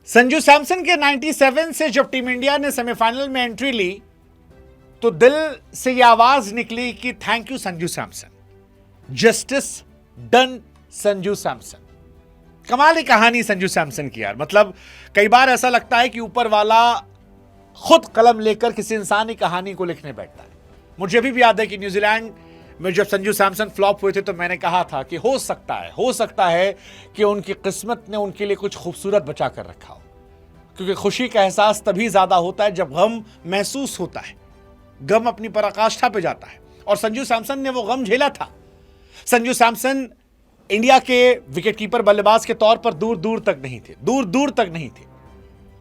संजू सैमसन के 97 से जब टीम इंडिया ने सेमीफाइनल में एंट्री ली तो दिल से यह आवाज निकली कि thank you Sanju Samson, justice done Sanju Samson. कमाल की कहानी संजू सैमसन की यार। मतलब कई बार ऐसा लगता है कि ऊपर वाला खुद कलम लेकर किसी इंसान की कहानी को लिखने बैठता है। मुझे अभी भी याद है कि न्यूजीलैंड में जब संजू सैमसन फ्लॉप हुए थे तो मैंने कहा था कि हो सकता है कि उनकी किस्मत ने उनके लिए कुछ खूबसूरत बचा कर रखा हो, क्योंकि खुशी का एहसास तभी ज्यादा होता है जब गम महसूस होता है, गम अपनी पराकाष्ठा पे जाता है। और संजू सैमसन ने वो गम झेला था। संजू सैमसन इंडिया के विकेटकीपर बल्लेबाज के तौर पर दूर दूर तक नहीं थे।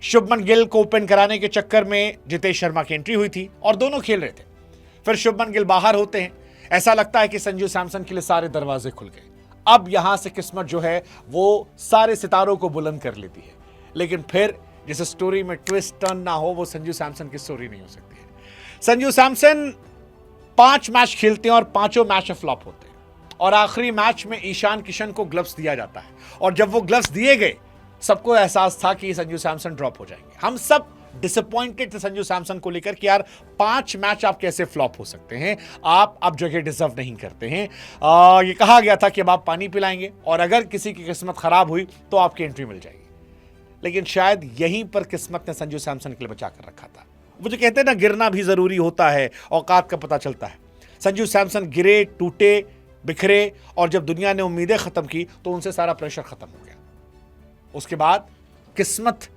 शुभमन गिल को ओपन कराने के चक्कर में जितेश शर्मा की एंट्री हुई थी और दोनों खेल रहे थे। फिर शुभमन गिल बाहर होते हैं, ऐसा लगता है कि संजू सैमसन के लिए सारे दरवाजे खुल गए। अब यहां से किस्मत जो है वो सारे सितारों को बुलंद कर लेती है। लेकिन फिर जिस स्टोरी में ट्विस्ट टर्न ना हो वो संजू सैमसन की स्टोरी नहीं हो सकती है। संजू सैमसन 5 मैच खेलते हैं और 5 मैच में फ्लॉप होते हैं और आखिरी मैच में ईशान किशन को ग्लव्स दिया जाता है। और जब वो ग्लव्स दिए गए सबको एहसास था कि संजू सैमसन ड्रॉप हो जाएंगे। हम सब डिसअपॉइंटेड थे संजू सैमसन को लेकर कि यार 5 मैच आप कैसे फ्लॉप हो सकते हैं, आप अब जगह डिजर्व नहीं करते हैं। ये कहा गया था कि अब आप पानी पिलाएंगे और अगर किसी की किस्मत खराब हुई तो आपकी एंट्री मिल जाएगी। लेकिन शायद यहीं पर किस्मत ने संजू सैमसन के लिए बचा कर रखा था। वो जो कहते हैं ना, गिरना भी जरूरी होता है, औकात का पता चलता है। संजू सैमसन गिरे, टूटे, बिखरे और जब दुनिया ने उम्मीदें खत्म की तो उनसे सारा प्रेशर खत्म हो गया। उसके बाद किस्मत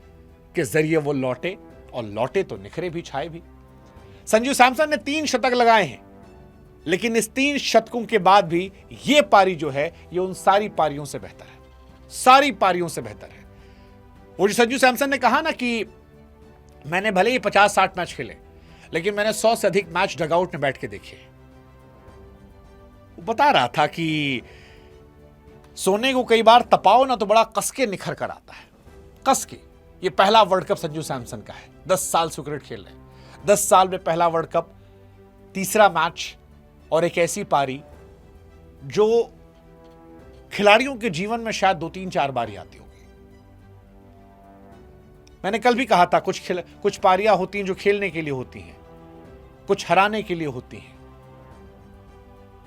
के जरिए वो लौटे और लौटे तो निखरे भी, छाए भी। संजू सैमसन ने 3 शतक लगाए हैं, लेकिन इस 3 शतकों के बाद भी ये पारी जो है ये उन सारी पारियों से बेहतर है। वो जो संजू सैमसन ने कहा ना कि मैंने भले ही 50-60 मैच खेले लेकिन मैंने 100 से अधिक मैच डगआउट में बैठ के देखे। वो बता रहा था कि सोने को कई बार तपाओ ना तो बड़ा कस के निखर कर आता है, कस के। ये पहला वर्ल्ड कप संजू सैमसन का है। 10 साल से क्रिकेट खेल रहे हैं, 10 साल में पहला वर्ल्ड कप, तीसरा मैच और एक ऐसी पारी जो खिलाड़ियों के जीवन में शायद 2-3-4 बार ही आती होगी। मैंने कल भी कहा था कुछ पारियां होती हैं जो खेलने के लिए होती हैं, कुछ हराने के लिए होती हैं,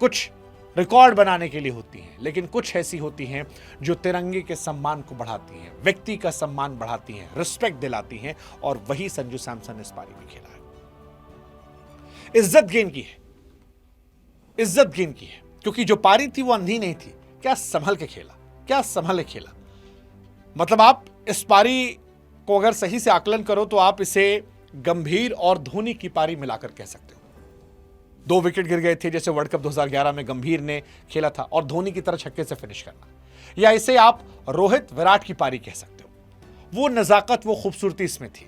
कुछ रिकॉर्ड बनाने के लिए होती हैं, लेकिन कुछ ऐसी होती हैं जो तिरंगे के सम्मान को बढ़ाती हैं, व्यक्ति का सम्मान बढ़ाती हैं, रिस्पेक्ट दिलाती हैं। और वही संजू सैमसन ने इस पारी में खेला है। इज्जत गेन की है, क्योंकि जो पारी थी वो अंधी नहीं थी। क्या संभल के खेला। मतलब आप इस पारी को अगर सही से आकलन करो तो आप इसे गंभीर और धोनी की पारी मिलाकर कह सकते हो। 2 विकेट गिर गए थे जैसे वर्ल्ड कप 2011 में गंभीर ने खेला था और धोनी की तरह छक्के से फिनिश करना, या इसे आप रोहित विराट की पारी कह सकते हो। वो नजाकत, वो खूबसूरती इसमें थी।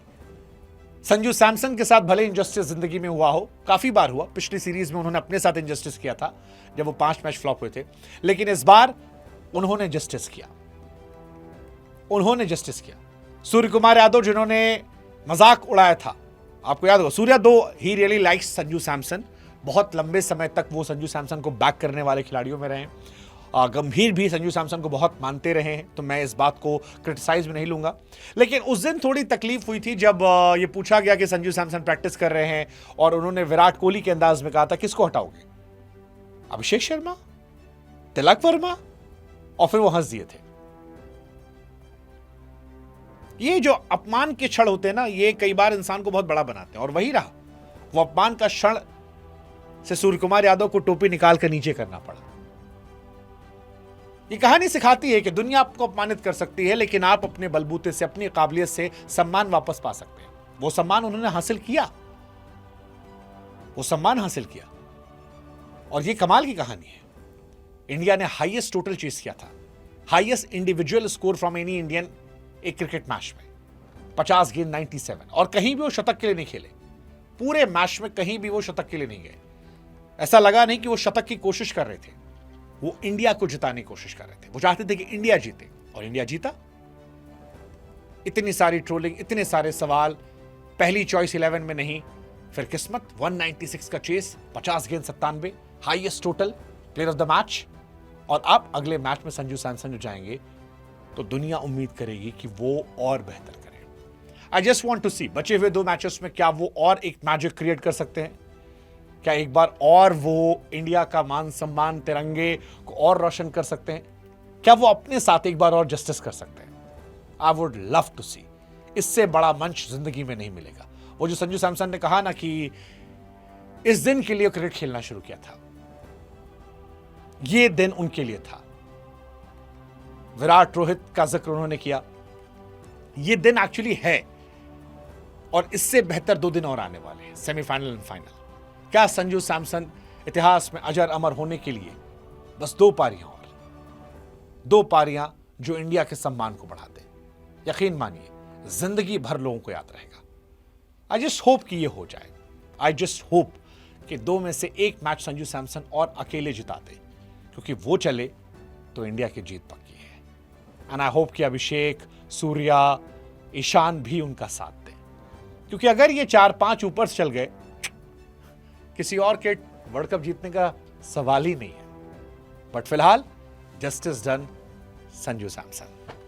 संजू सैमसन के साथ भले इंजस्टिस जिंदगी में हुआ हो, काफी बार हुआ। पिछली सीरीज में उन्होंने अपने साथ इंजस्टिस किया था जब वो 5 मैच फ्लॉप हुए थे, लेकिन इस बार उन्होंने जस्टिस किया। सूर्य कुमार यादव जिन्होंने मजाक उड़ाया था, आपको याद होगा, सूर्या दो he really likes Sanju Samson. बहुत लंबे समय तक वो संजू सैमसन को बैक करने वाले खिलाड़ियों में रहे। गंभीर भी संजू सैमसन को बहुत मानते रहे हैं, तो मैं इस बात को क्रिटिसाइज में नहीं लूंगा। लेकिन उस दिन थोड़ी तकलीफ हुई थी जब ये पूछा गया कि संजू सैमसन प्रैक्टिस कर रहे हैं और उन्होंने विराट कोहली के अंदाज में कहा था किसको हटाओगे, अभिषेक शर्मा, तिलक वर्मा, और फिर वो हंस दिए थे। ये जो अपमान के क्षण होते हैं ना, ये कई बार इंसान को बहुत बड़ा बनाते हैं, और वही रहा। वो अपमान का क्षण से सूर्य कुमार यादव को टोपी निकाल कर नीचे करना पड़ा। ये कहानी सिखाती है कि दुनिया आपको अपमानित कर सकती है, लेकिन आप अपने बलबूते से, अपनी काबिलियत से सम्मान वापस पा सकते हैं। वो सम्मान उन्होंने हासिल किया, और ये कमाल की कहानी है। इंडिया ने हाईएस्ट टोटल चेस किया था, highest individual score from any Indian एक क्रिकेट मैच में, 50 गेंद 97, और कहीं भी वो शतक के लिए नहीं खेले। पूरे मैच में कहीं भी वो शतक के लिए नहीं गए। ऐसा लगा नहीं कि वो शतक की कोशिश कर रहे थे, वो इंडिया को जिताने की कोशिश कर रहे थे। वो चाहते थे कि इंडिया जीते, और इंडिया जीता। इतनी सारी ट्रोलिंग, इतने सारे सवाल, पहली चॉइस 11 में नहीं, फिर किस्मत, 196 का चेस, 50 गेंद 97, highest total, player of the match. और अब अगले मैच में संजू सैमसन जो जाएंगे तो दुनिया उम्मीद करेगी कि वो और बेहतर करें। आई जस्ट वॉन्ट टू सी बचे हुए 2 मैचेस में क्या वो और एक मैजिक क्रिएट कर सकते हैं, क्या एक बार और वो इंडिया का मान सम्मान तिरंगे को और रोशन कर सकते हैं, क्या वो अपने साथ एक बार और जस्टिस कर सकते हैं। आई वुड लव टू सी। इससे बड़ा मंच जिंदगी में नहीं मिलेगा। वो जो संजू सैमसन ने कहा ना कि इस दिन के लिए क्रिकेट खेलना शुरू किया था, ये दिन उनके लिए था। विराट रोहित का जिक्र उन्होंने किया, ये दिन एक्चुअली है और इससे बेहतर 2 दिन और आने वाले हैं, सेमीफाइनल एंड फाइनल। क्या संजू सैमसन इतिहास में अजर अमर होने के लिए बस 2 पारियां और, 2 पारियां जो इंडिया के सम्मान को बढ़ा दे। यकीन मानिए जिंदगी भर लोगों को याद रहेगा। आई जस्ट होप कि ये हो जाए। आई जस्ट होप कि 2 में से 1 मैच संजू सैमसन और अकेले जिता दे, क्योंकि वो चले तो इंडिया की जीत पक्की है। एंड आई होप कि अभिषेक, सूर्या, ईशान भी उनका साथ दें, क्योंकि अगर ये 4-5 ऊपर चल गए, किसी और के वर्ल्ड कप जीतने का सवाल ही नहीं है। बट फिलहाल जस्टिस डन संजू सैमसन।